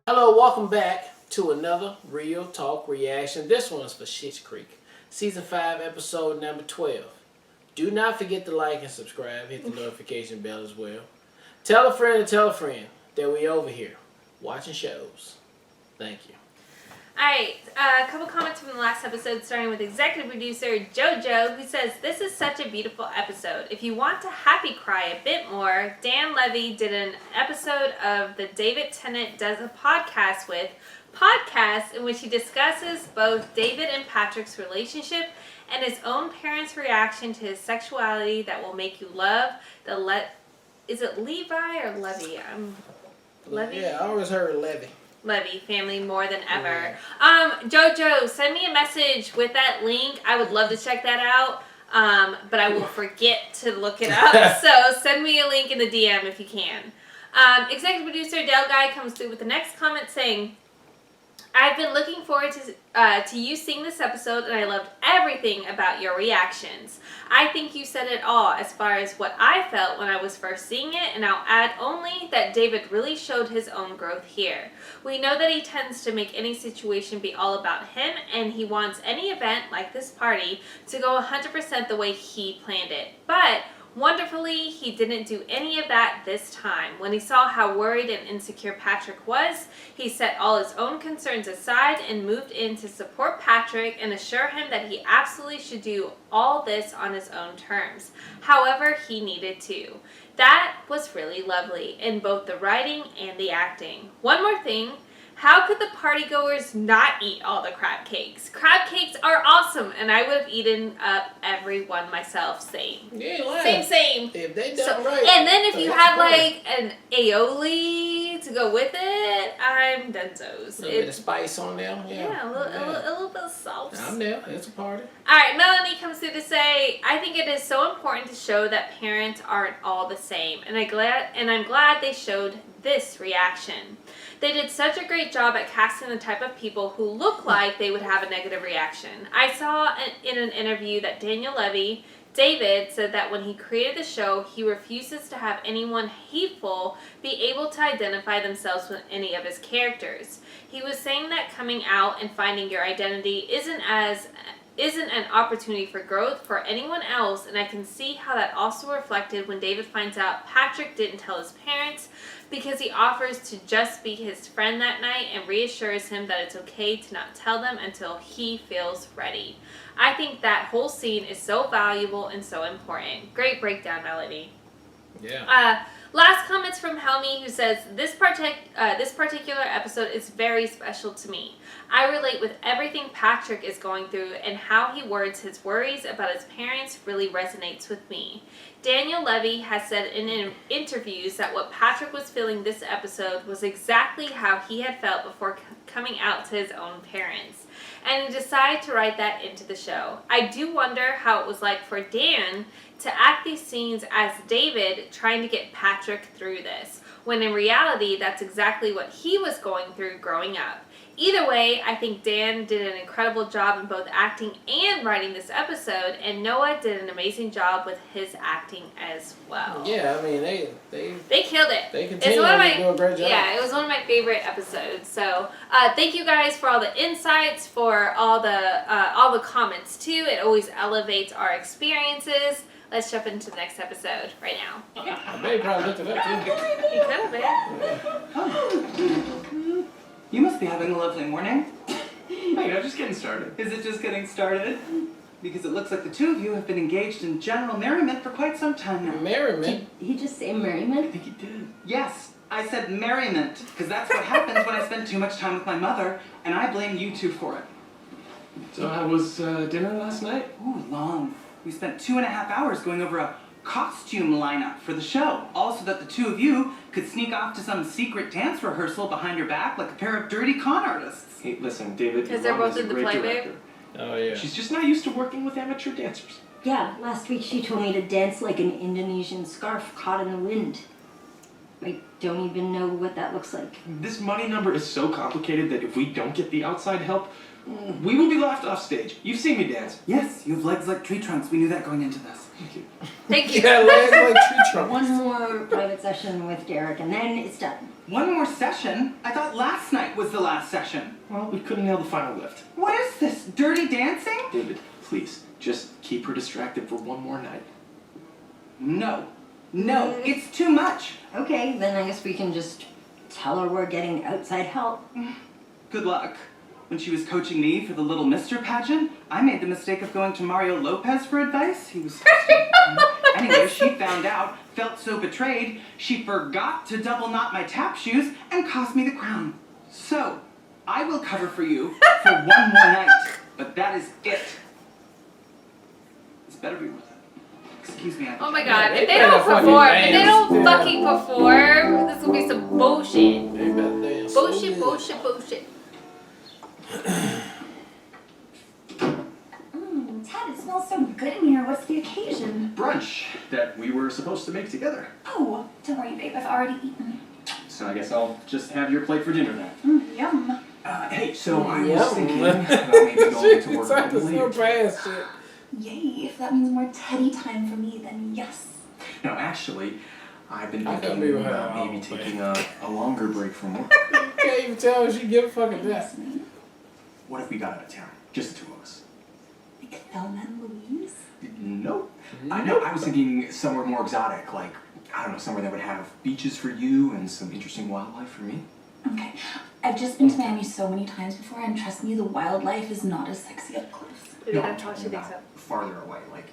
Hello, welcome back to another Real Talk reaction. This one's for Schitt's Creek, Season 5, Episode number 12. Do not forget to like and subscribe. Hit the notification bell as well. Tell a friend that we over here watching shows. Thank you. Alright, a couple comments from the last episode, starting with executive producer JoJo, who says, "This is such a beautiful episode. If you want to happy cry a bit more, Dan Levy did an episode of the David Tennant Does a Podcast With podcast in which he discusses both David and Patrick's relationship and his own parents' reaction to his sexuality that will make you love the is it Levi or Levy? Levy? Yeah, I always heard Levy family more than ever. JoJo, send me a message with that link. I would love to check that out, but I will forget to look it up. So send me a link in the DM if you can. Executive producer Del Guy comes through with the next comment saying, "I've been looking forward to you seeing this episode, and I loved everything about your reactions. I think you said it all as far as what I felt when I was first seeing it, and I'll add only that David really showed his own growth here. We know that he tends to make any situation be all about him, and he wants any event, like this party, to go 100% the way he planned it. But wonderfully, he didn't do any of that this time. When he saw how worried and insecure Patrick was, he set all his own concerns aside and moved in to support Patrick and assure him that he absolutely should do all this on his own terms, however he needed to. That was really lovely in both the writing and the acting. One more thing. How could the partygoers not eat all the crab cakes? Crab cakes are awesome, and I would have eaten up every one myself. Same. Yeah, Same. If they done right. And then if you had like an aioli to go with it, I'm dunzos. A little bit of spice on there. Yeah, a little bit of sauce. I'm there. It's a party. Alright, Melanie comes through to say, "I think it is so important to show that parents aren't all the same, and I'm glad they showed this reaction. They did such a great job at casting the type of people who look like they would have a negative reaction. I saw in an interview that Daniel Levy, David, said that when he created the show, he refuses to have anyone hateful be able to identify themselves with any of his characters. He was saying that coming out and finding your identity isn't an opportunity for growth for anyone else, and I can see how that also reflected when David finds out Patrick didn't tell his parents because he offers to just be his friend that night and reassures him that it's okay to not tell them until he feels ready. I think that whole scene is so valuable and so important." Great breakdown, Melody. Yeah. Last comments from Helmi, who says, this particular episode is very special to me. I relate with everything Patrick is going through, and how he words his worries about his parents really resonates with me. Daniel Levy has said in interviews that what Patrick was feeling this episode was exactly how he had felt before coming out to his own parents, and he decided to write that into the show. I do wonder how it was like for Dan to act these scenes as David trying to get Patrick through this, when in reality that's exactly what he was going through growing up. Either way, I think Dan did an incredible job in both acting and writing this episode, and Noah did an amazing job with his acting as well. Yeah, I mean, they killed it. They continue to do a great job. Yeah, it was one of my favorite episodes. So thank you guys for all the insights, for all the comments too. It always elevates our experiences. Let's jump into the next episode right now. I bet he probably looked it up too. He could have been. You must be having a lovely morning. Hey, just getting started. Is it just getting started? Because it looks like the two of you have been engaged in general merriment for quite some time now. Merriment? Did he just say merriment? I think he did. Yes, I said merriment, because that's what happens when I spend too much time with my mother, and I blame you two for it. So how was dinner last night? Ooh, long. We spent 2.5 hours going over a costume lineup for the show, all so that the two of you could sneak off to some secret dance rehearsal behind your back like a pair of dirty con artists. Hey, listen, David. Because they're both in the play, babe. Oh, yeah. She's just not used to working with amateur dancers. Yeah, last week she told me to dance like an Indonesian scarf caught in the wind. I don't even know what that looks like. This money number is so complicated that if we don't get the outside help, we will be laughed off stage. You've seen me dance. Yes, you have legs like tree trunks. We knew that going into this. Thank you. Thank you. Yeah, legs like tree trunks. One more private session with Derek, and then it's done. One more session? I thought last night was the last session. Well, we couldn't nail the final lift. What is this? Dirty dancing? David, please, just keep her distracted for one more night. No. No, it's too much. Okay, then I guess we can just tell her we're getting outside help. Good luck. When she was coaching me for the Little Mister pageant, I made the mistake of going to Mario Lopez for advice. He was... Anyway, she found out, felt so betrayed, she forgot to double knot my tap shoes and cost me the crown. So, I will cover for you for one more night, but that is it. This better be worth it. Excuse me, Oh my god, They if they better don't fucking perform, if they dance. don't fucking perform, this will be some bullshit. They better dance. Bullshit, bullshit, bullshit. Ted, it smells so good in here. What's the occasion? Brunch that we were supposed to make together. Oh, don't worry, babe. I've already eaten. So I guess I'll just have your plate for dinner then. Yum. Hey, so I was Yum. thinking about maybe going to work a It's little later. so fast shit. Yay. If that means more Teddy time for me, then yes. No, actually, I've been I can't thinking be with her about all maybe the way. taking a longer break from work. You can't even tell if she give a fucking that. Listening. What if we got out of town? Just the two of us. Like Thelma and Louise? Nope. I know. I was thinking somewhere more exotic, like, I don't know, somewhere that would have beaches for you and some interesting wildlife for me. Okay. I've just been to Miami so many times before, and trust me, the wildlife is not as sexy up close. Maybe No, that's I'm how she talking thinks about so. farther away, like,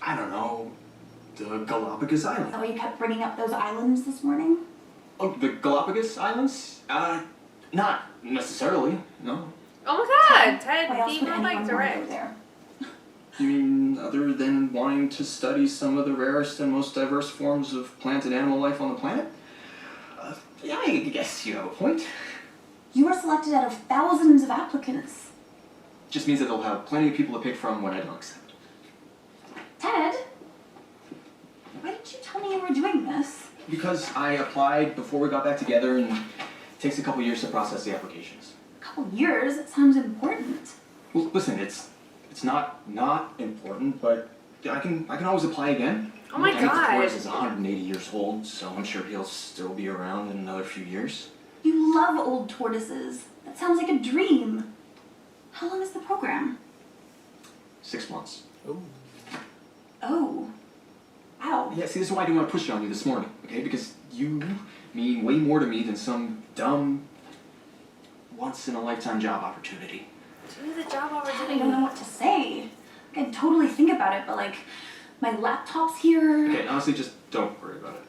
I don't know, the Galapagos Is Islands. that why you kept bringing up those islands this morning? Oh, the Galapagos Islands? Not necessarily, no. Oh my god, Why Ted, else would female anyone like want to go direct. there? You mean other than wanting to study some of the rarest and most diverse forms of plant and animal life on the planet? Yeah, I guess you have a point. You were selected out of thousands of applicants. Just means that they'll have plenty of people to pick from when I don't accept. Ted? Why didn't you tell me you were doing this? Because I applied before we got back together and it takes a couple years to process the applications. A couple years? It sounds important. Well, listen, it's not important, but I can always apply again. Oh my And God. Torres is 180 years old, so I'm sure he'll still be around in another few years. You love old tortoises. That sounds like a dream. How long is the program? 6 months. Ooh. Oh. Wow. Yeah, see, this is why I didn't want to push it on you this morning, okay? Because you mean way more to me than some dumb, once-in-a-lifetime job opportunity. Do the job I opportunity. don't know what to say. I could totally think about it, but like, my laptop's here. Okay, honestly, just don't worry about it.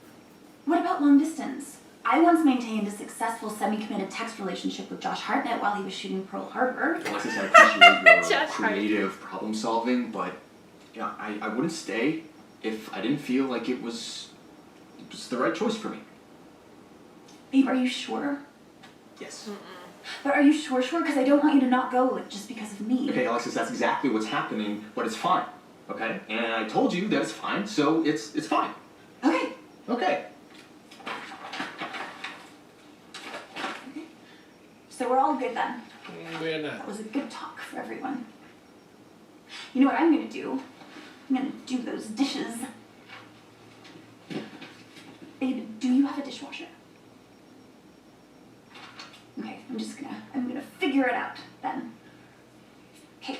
What about long distance? I once maintained a successful semi-committed text relationship with Josh Hartnett while he was shooting Pearl Harbor. Alexis, I appreciate your Just right. creative problem solving, but yeah, I wouldn't stay if I didn't feel like it was the right choice for me. Babe, are you sure? Yes. But are you sure? Because I don't want you to not go, like, just because of me. Okay, Alexis, that's exactly what's happening, but it's fine. Okay? And I told you that it's fine, so it's fine. Okay. Okay. So we're all good then. We're That not. was a good talk for everyone. You know what I'm gonna do? I'm gonna do those dishes. Babe, do you have a dishwasher? Okay, I'm gonna figure it out then. Okay.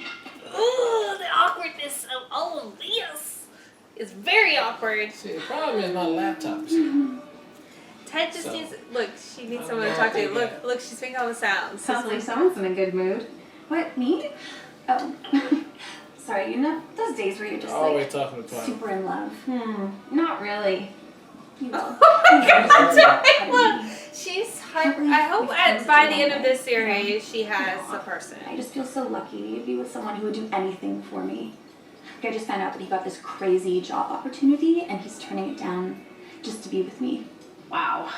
Ooh, the awkwardness of all of this is very awkward. See, the problem is my laptop. Ted just So- needs. Look, she needs I someone to don't talk to. think Look, that- look, she's making all the sounds. Sounds like someone's in a good mood. What, me? Oh. Sorry, you know those days where you're just Always like talking to Twyla. super in love. Not really. You will. Look, she's. I hope by the end of this series she has a person. I just feel so lucky to be with someone who would do anything for me. Like, I just found out that he got this crazy job opportunity and he's turning it down just to be with me. Wow.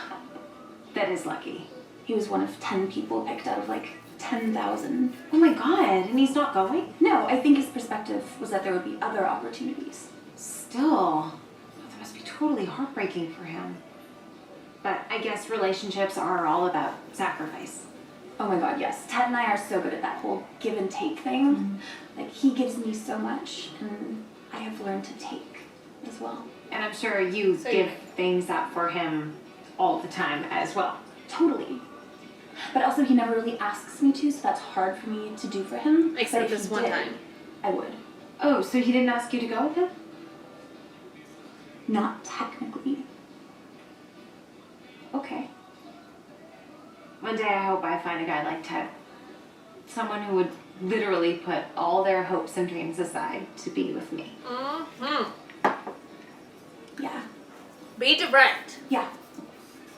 That is lucky. He was one of 10 people picked out of like 10,000. Oh my god, and he's not No, I think his perspective was that there would be other opportunities. Still, there must totally heartbreaking for him. But I guess relationships are all about sacrifice. Oh my god, yes. Ted and I are so good at that whole give and take thing. Like, he gives me so much, and I have learned to take as well. And I'm sure you So give you- things up for him all the time as well. Totally. But also, he never really asks me to, so that's hard for me to do for him. Except But if this he one did, time. I would. Oh, so he didn't ask you to go with him? Not technically. Okay. One day I hope I find a guy like Ted. Someone who would literally put all their hopes and dreams aside to be with me. Mm-hmm. Yeah. Be direct. Yeah.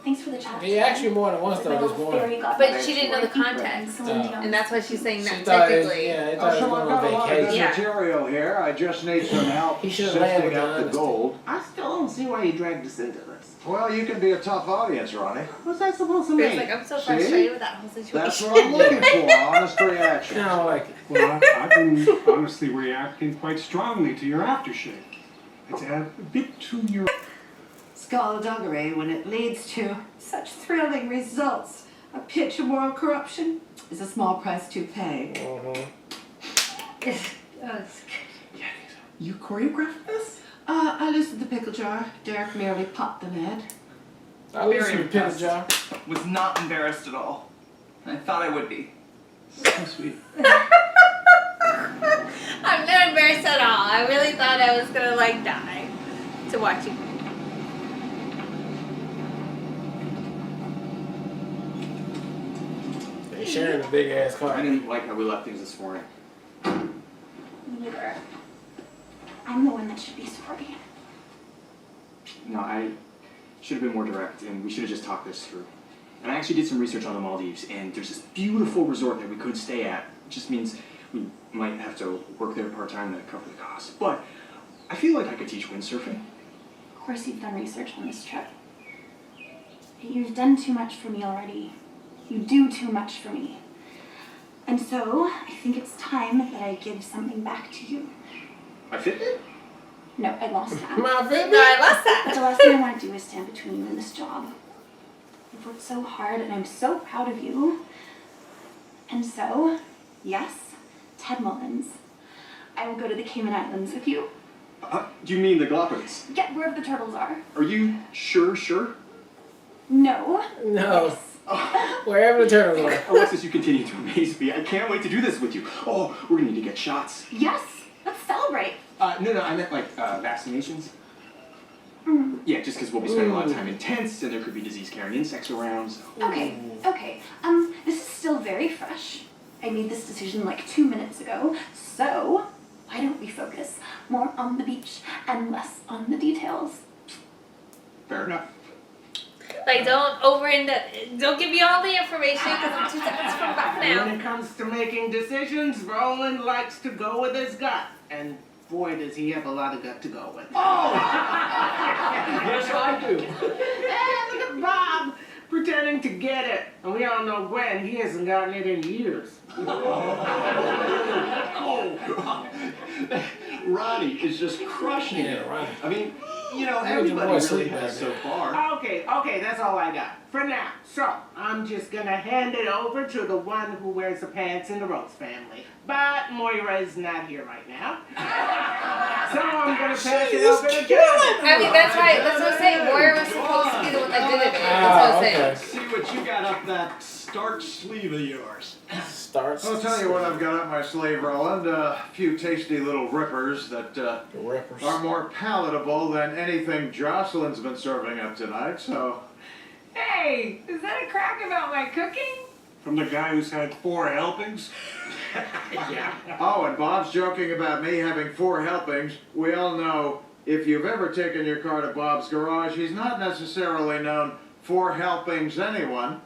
Thanks for the chat. He asked you more than once though this morning. But she didn't know the context. And that's why she's saying She that thought it, technically. yeah, they thought it So was I've going got a on lot of good vacation. Yeah. material here. I just need some help He should've led with sifting out the honesty. gold. I still don't see why you dragged us into this. Well, you can be a tough audience, Ronnie. What's that supposed to It's mean? like, I'm so See? frustrated with that whole situation. That's what I'm looking for, honest reaction. I don't like it. Well, I've been honestly reacting quite strongly to your aftershave. It's a bit too your. Skullduggery, when it leads to such thrilling results, a pitch of moral corruption, is a small price to pay. You choreographed this? I loosened the pickle jar. Derek merely popped the lid. I listen to the pickle jar. Was not embarrassed at all. I thought I would be. So sweet. I'm not embarrassed at all. I really thought I was gonna like die to watch you. They sharing a big ass car. I didn't like how we left things this morning. Me neither. I'm the one that should be sorry. No, I should have been more direct, and we should have just talked this through. And I actually did some research on the Maldives, and there's this beautiful resort that we could stay at. It just means we might have to work there part-time to cover the cost. But I feel like I could teach windsurfing. Of course you've done research on this trip. You've done too much for me already. You do too much for me. And so, I think it's time that I give something back to you. My Fitbit? No, I lost that. My No, Fitbit? I lost But that. the last thing I want to do is stand between you and this job. You've worked so hard and I'm so proud of you. And so, yes, Ted Mullins, I will go to the Cayman Islands with you. Do you mean the Galapagos? Get where the turtles are. Are you sure? No. No. Yes. Wherever the turtles are. Alexis, you continue to amaze me. I can't wait to do this with you. Oh, we're gonna need to get shots. Yes. Let's celebrate. No, I meant like vaccinations. Yeah, just because we'll be spending a lot of time in tents and there could be disease-carrying insects around. So. Okay. This is still very fresh. I made this decision like 2 minutes ago. So, why don't we focus more on the beach and less on the details? Fair enough. Like, don't don't give me all the information because I'm 2 seconds from back When now. it comes to making decisions, Roland likes to go with his gut. And boy, does he have a lot of gut to go with. Yes, I do. Hey, look at Bob pretending to get it. And we all know Gwen, he hasn't gotten it in years. Ronnie is just crushing Yeah, it. Ronnie. I mean, you know, Look at your everybody boy really sleep has back so there. far. Okay, that's all I got for now. So, I'm just gonna hand it over to the one who wears the pants in the Rose family. But Moira is not here right now. So I'm gonna pass it over to John. I mean, that's right. That's what I'm saying. Moira was supposed to be the one that did it. That's what I'm saying. See what you got up that starch sleeve of yours. Starts. I'll tell you what I've got up my sleeve, Roland. A few tasty little rippers that The rippers. are more palatable than anything Jocelyn's been serving up tonight, so... Hey, is that a crack about my cooking? From the guy who's had 4 helpings? Oh, and Bob's joking about me having 4 helpings. We all know if you've ever taken your car to Bob's garage, he's not necessarily known for helpings anyone.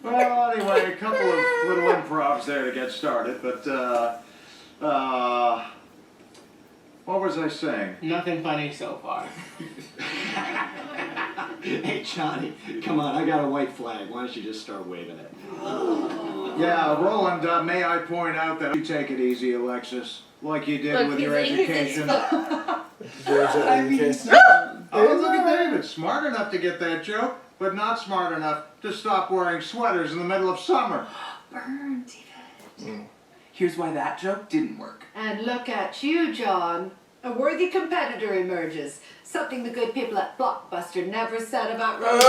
Well, anyway, a couple of little improvs there to get started, but, what was I saying? Nothing funny so far. Hey, Johnny, come on, I got a white flag. Why don't you just start waving it? Yeah, Roland, may I point out that you take it easy, Alexis. like you did Look, with your he's- education. I mean, Oh, look at David. Smart enough to get that joke, but not smart enough to stop wearing sweaters in the middle of summer. Burn, David. Here's why that joke didn't work. and look at you, John. A worthy competitor emerges. Something the good people at Blockbuster never said about Rose.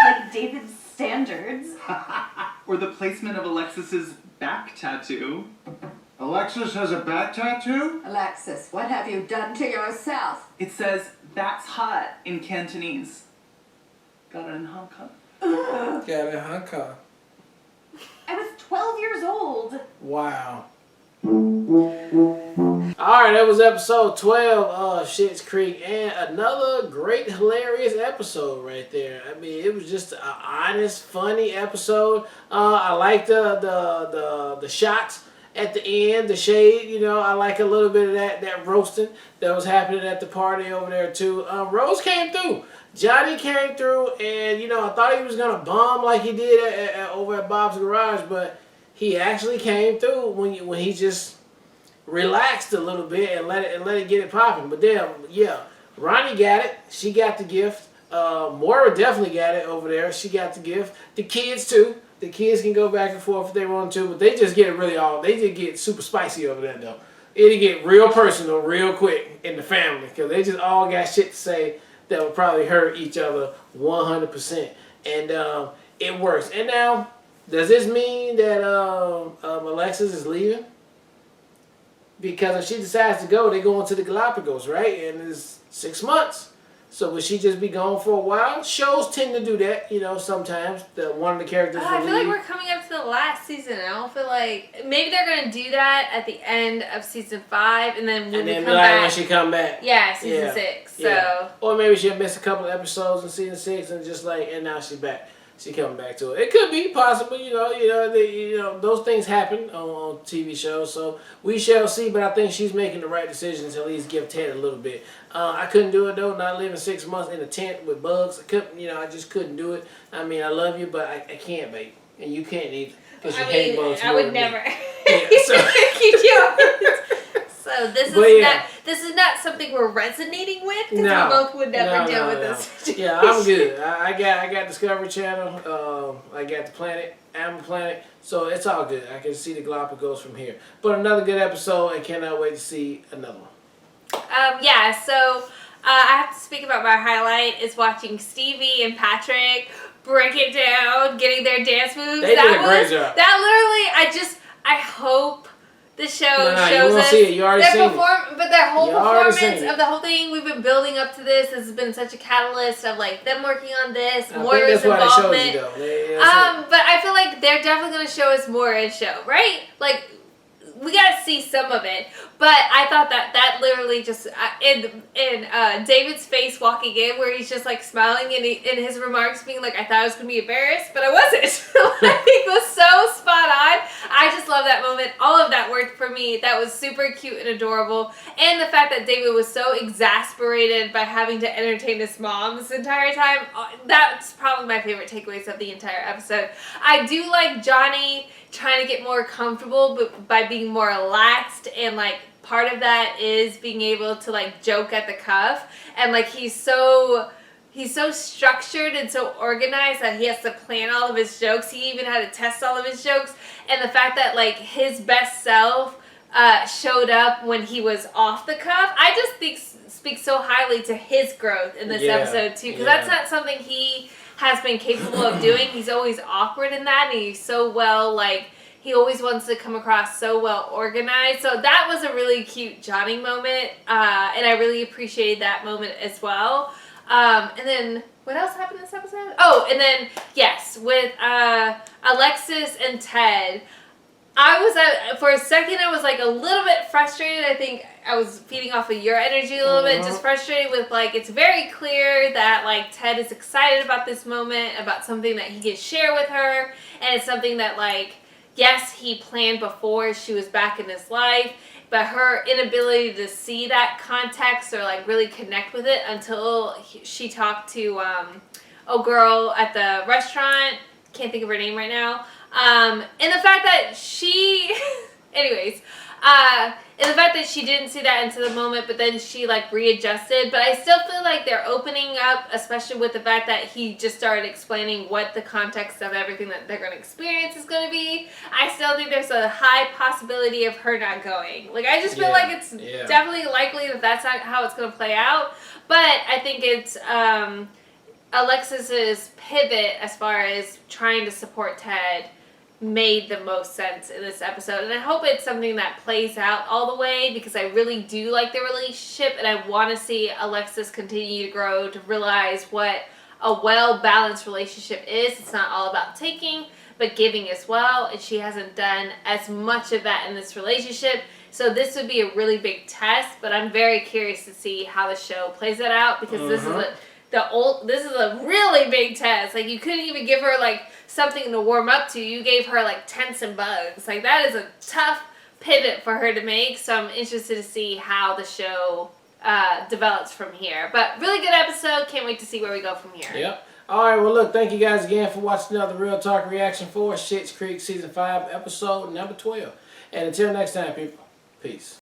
Like David's standards. Or the placement of Alexis's back tattoo. Alexis has a back tattoo? Alexis, what have you done to yourself? It says, "That's hot" in Cantonese. Got it in Hong Kong. Got it in Hong Kong. I was 12 years old. Wow. Alright, that was episode 12 of Schitt's Creek, and another great, hilarious episode right there. I mean, it was just an honest, funny episode. I like the shots at the end, the shade, you know, I like a little bit of that roasting that was happening at the party over there too. Rose came through. Johnny came through, and you know, I thought he was gonna bomb like he did over at Bob's Garage, but he actually came through when he just relaxed a little bit and let it get it popping. But then, yeah, Ronnie got it. She got the gift. Moira definitely got it over there. She got the gift. The kids too. The kids can go back and forth if they want to, but they just get it really all. They just get super spicy over there though. It'll get real personal real quick in the family because they just all got shit to say that will probably hurt each other 100%. And it works. And now, does this mean that Alexis is leaving? Because if she decides to go, they go into the Galapagos, right? And it's 6 months. So would she just be gone for a while? Shows tend to do that, you know, sometimes. One of the characters will I feel like leave. we're coming up to the last season. I don't feel like maybe they're gonna do that at the end of season 5, and then when And we then come be like back, when she come back. yeah, season Yeah. 6. So Yeah. Or maybe she'll miss a couple of episodes in season 6 and just like, and now she's back. She coming back to it. It could be possible, you know, those things happen on TV shows. So we shall see. But I think she's making the right decisions. At least give Ted a little bit. I couldn't do it though. Not living 6 months in a tent with bugs. I couldn't. You know, I just couldn't do it. I mean, I love you, but I can't, babe, and you can't either because you hate bugs. I more would than me. never. Yeah, so. So this But is yeah. this is not something we're resonating with because No. we both would never No, deal no, with no. this. Yeah, I'm good. I got Discovery Channel. I got the planet, Animal Planet, so it's all good. I can see the Galapagos from here. But another good episode, and cannot wait to see another one. Yeah, so I have to speak about my highlight is watching Stevie and Patrick break it down, getting their dance moves. They did a great job. That literally, I hope the show No, you shows won't us see it. You already their seen it. but their whole You already seen performance it. of the whole thing. We've been building up to this. This has been such a catalyst of like them working on this, I think Moira's that's why they showed involvement. you though. But I feel like they're definitely going to show us Moira's show, right? Like, we got to see some of it. But I thought that literally just, in David's face walking in, where he's just like smiling and in his remarks being like, I thought I was going to be embarrassed, but I wasn't. I think was so spot on. I just love that moment. All of that worked for me. That was super cute and adorable. And the fact that David was so exasperated by having to entertain his mom this entire time, that's probably my favorite takeaways of the entire episode. I do like Johnny trying to get more comfortable but by being more relaxed, and like part of that is being able to like joke at the cuff, and like he's so structured and so organized that he has to plan all of his jokes. He even had to test all of his jokes, and the fact that like his best self showed up when he was off the cuff, I just think speaks so highly to his growth in this episode too, because that's not something he has been capable of doing. He's always awkward in that, and he's so well, like, he always wants to come across so well organized. So that was a really cute Johnny moment, and I really appreciated that moment as well. And then, what else happened this episode? Oh, and then, yes, with Alexis and Ted, for a second, I was like a little bit frustrated. I think I was feeding off of your energy a little bit, just frustrated with like, it's very clear that like Ted is excited about this moment, about something that he can share with her, and it's something that like, yes, he planned before she was back in his life, but her inability to see that context or like really connect with it until she talked to girl at the restaurant, can't think of her name right now, And the fact that she, anyways, and the fact that she didn't see that into the moment, but then she like readjusted. But I still feel like they're opening up, especially with the fact that he just started explaining what the context of everything that they're going to experience is going to be. I still think there's a high possibility of her not going. Like, I just feel like it's definitely likely that that's not how it's going to play out. But I think it's Alexis's pivot as far as trying to support Ted made the most sense in this episode, and I hope it's something that plays out all the way, because I really do like their relationship, and I want to see Alexis continue to grow, to realize what a well-balanced relationship is. It's not all about taking, but giving as well, and she hasn't done as much of that in this relationship, so this would be a really big test, but I'm very curious to see how the show plays that out, because this is a really big test. Like, you couldn't even give her like something to warm up to. You gave her like tents and bugs. Like, that is a tough pivot for her to make. So I'm interested to see how the show develops from here. But really good episode. Can't wait to see where we go from here. Yep. All right. Well, look. Thank you guys again for watching another Real Talk reaction for Schitt's Creek season 5 episode number 12. And until next time, people. Peace.